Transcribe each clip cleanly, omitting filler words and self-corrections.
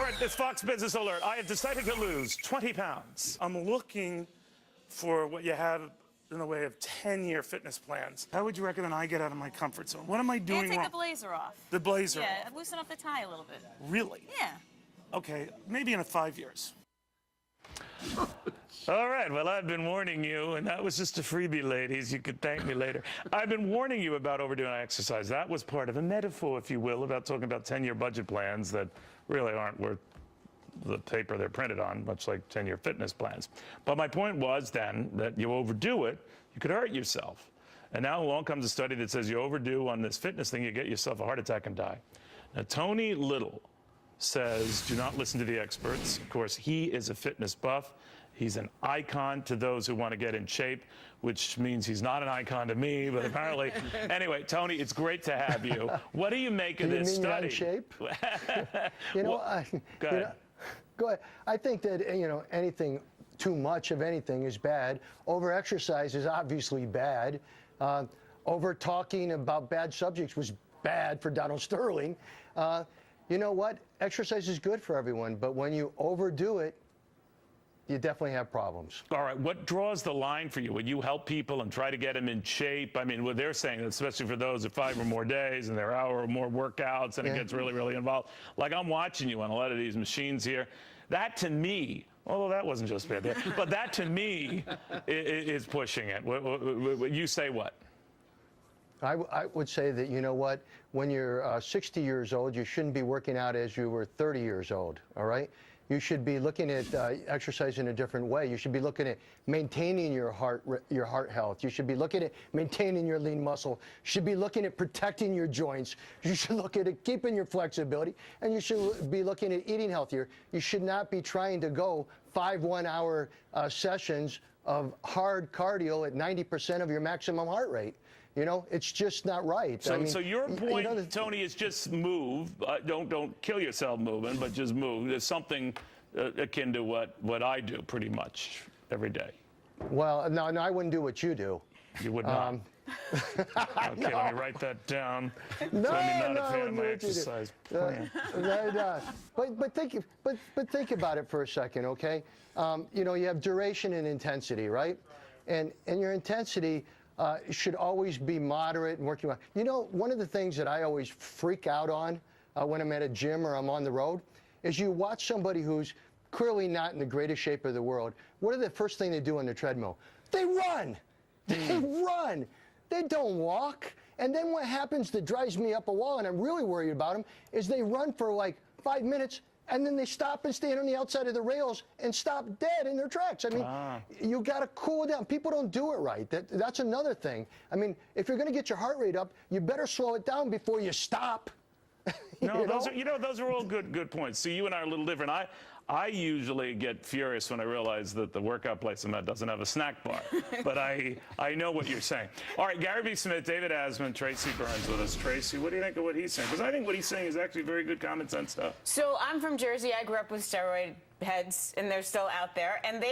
right, this Fox Business Alert. I have decided to lose 20 pounds. I'm looking for what you have in the way of 10-year fitness plans. How would you recommend I get out of my comfort zone? What am I doing wrong? Take the blazer off. The blazer Yeah, off. loosen up the tie a little bit. Really? Yeah. Okay, maybe in 5 years. All right, well, I've been warning you, and that was just a freebie, ladies. You could thank me later. I've been warning you about overdoing exercise. That was part of a metaphor, if you will, about talking about 10-year budget plans that really aren't worth the paper they're printed on, much like 10-year fitness plans. But my point was then that you overdo it, you could hurt yourself. And now along comes a study that says you overdo on this fitness thing, you get yourself a heart attack and die. Now, Tony Little says, do not listen to the experts. Of course, he is a fitness buff. He's an icon to those who want to get in shape, which means he's not an icon to me, but apparently. Anyway, Tony, it's great to have you. What do you make of this study? Do you mean you're in shape? You know, go ahead. Go ahead. I think that, anything, too much of anything is bad. Over-exercise is obviously bad. Over-talking about bad subjects was bad for Donald Sterling. You know what? Exercise is good for everyone, but when you overdo it, you definitely have problems. All right, what draws the line for you? Would you help people and try to get them in shape? I mean, what they're saying, especially for those at 5 or more days and their hour or more workouts, and it gets really, really involved. Like, I'm watching you on a lot of these machines here. That, to me, although that wasn't just bad there, but that, to me, is pushing it. You say what? I would say that, you know what, when you're 60 years old, you shouldn't be working out as you were 30 years old, all right? You should be looking at exercise in a different way. You should be looking at maintaining your heart health. You should be looking at maintaining your lean muscle. You should be looking at protecting your joints. You should look at keeping your flexibility, and you should be looking at eating healthier. You should not be trying to go 5 one-hour sessions of hard cardio at 90% of your maximum heart rate. You know, it's just not right. So, I mean, so your point, Tony, is just move. Don't kill yourself moving, but just move. There's something akin to what I do pretty much every day. Well, no, I wouldn't do what you do. You would not. Okay, No. let me write that down. No, so I'm not no, a fan of my exercise plan. But think about it for a second, okay? You know, you have duration and intensity, right? And your intensity should always be moderate and working well. You know, one of the things that I always freak out on when I'm at a gym or I'm on the road is you watch somebody who's clearly not in the greatest shape of the world. What are the first thing they do on the treadmill? They run. They run. They don't walk. And then what happens that drives me up a wall, and I'm really worried about them, is they run for like 5 minutes, and then they stop and stand on the outside of the rails and stop dead in their tracks. I mean, you got to cool down. People don't do it right. That's another thing. I mean, if you're going to get your heart rate up, you better slow it down before you stop. No, those are all good points. See, you and I are a little different. I usually get furious when I realize that the workout place I'm at doesn't have a snack bar. But I know what you're saying. All right, Gary B. Smith, David Asman, Tracy Burns with us. Tracy, what do you think of what he's saying? Because I think what he's saying is actually very good common sense stuff. So I'm from Jersey. I grew up with steroid heads, and they're still out there. And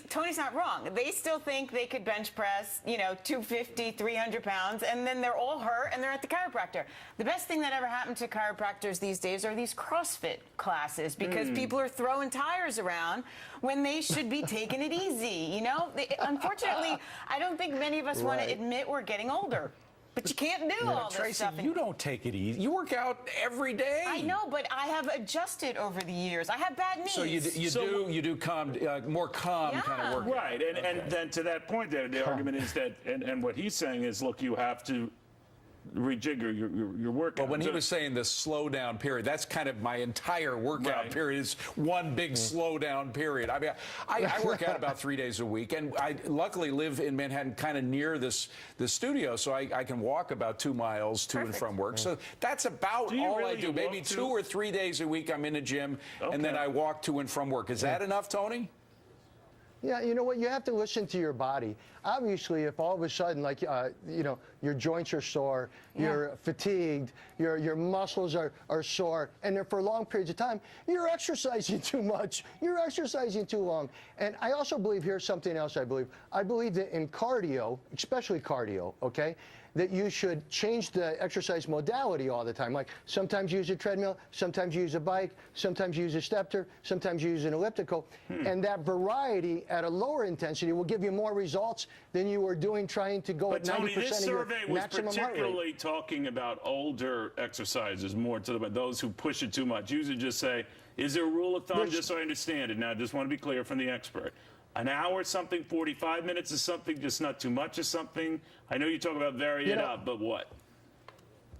Tony's not wrong. They still think they could bench press, 250, 300 pounds, and then they're all hurt, and they're at the chiropractor. The best thing that ever happened to chiropractors these days are these CrossFit classes, because people are throwing tires around when they should be taking it easy, Unfortunately, I don't think many of us want to admit we're getting older. But you can't do all this Tracy, stuff. you don't take it easy. You work out every day. I know, but I have adjusted over the years. I have bad knees. So you do calm, more calm kind of work. Right, and then to that point, the argument is that, and what he's saying is, look, you have to rejigger your workout. But when he was saying the slow down period, that's kind of my entire workout period is one big slow down period. I mean, I work out about 3 days a week, and I luckily live in Manhattan, kind of near the studio, so I can walk about 2 miles to and from work. So that's about all I do. Maybe 2 or 3 days a week I'm in a gym, and then I walk to and from work. Is that enough, Tony? Yeah, you know what? You have to listen to your body. Obviously, if all of a sudden, like, your joints are sore, you're fatigued, your muscles are sore, and they're for long periods of time, you're exercising too much. You're exercising too long. And I also believe, here's something else I believe. I believe that in cardio, especially cardio, okay, that you should change the exercise modality all the time. Like sometimes you use a treadmill, sometimes you use a bike, sometimes you use a stepper, sometimes you use an elliptical. And that variety at a lower intensity will give you more results than you were doing trying to go But at 90% Tony, this of your survey was maximum heart rate. particularly talking about older exercises, more to those who push it too much. Usually just say, is there a rule of thumb, just so I understand it? Now, I just want to be clear from the expert. An hour is something, 45 minutes is something, just not too much is something. I know you talk about vary it up, but what?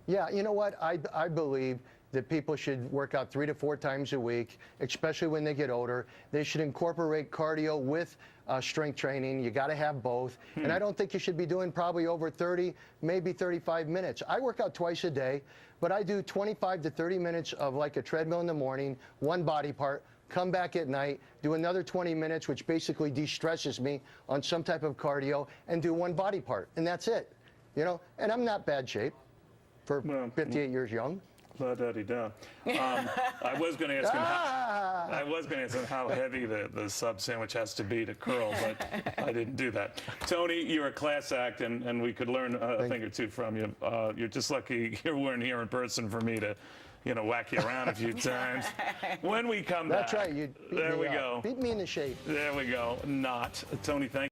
Yeah, you know what? I believe that people should work out 3 to 4 times a week, especially when they get older. They should incorporate cardio with strength training. You got to have both. And I don't think you should be doing probably over 30, maybe 35 minutes. I work out twice a day, but I do 25 to 30 minutes of like a treadmill in the morning, one body part, come back at night, do another 20 minutes, which basically de-stresses me on some type of cardio, and do one body part. And that's it. You know, and I'm not bad shape for 58 years young. La-da-dee-da. I was going to ask him how, I was going to ask him how heavy the sub sandwich has to be to curl, but I didn't do that. Tony, you're a class act, and we could learn a thing or two from you. You're just lucky you weren't here in person for me to, you know, whack you around a few times. When we come back. That's right. You there we go. Beat me in the shape. There we go. Not. Tony, thank you.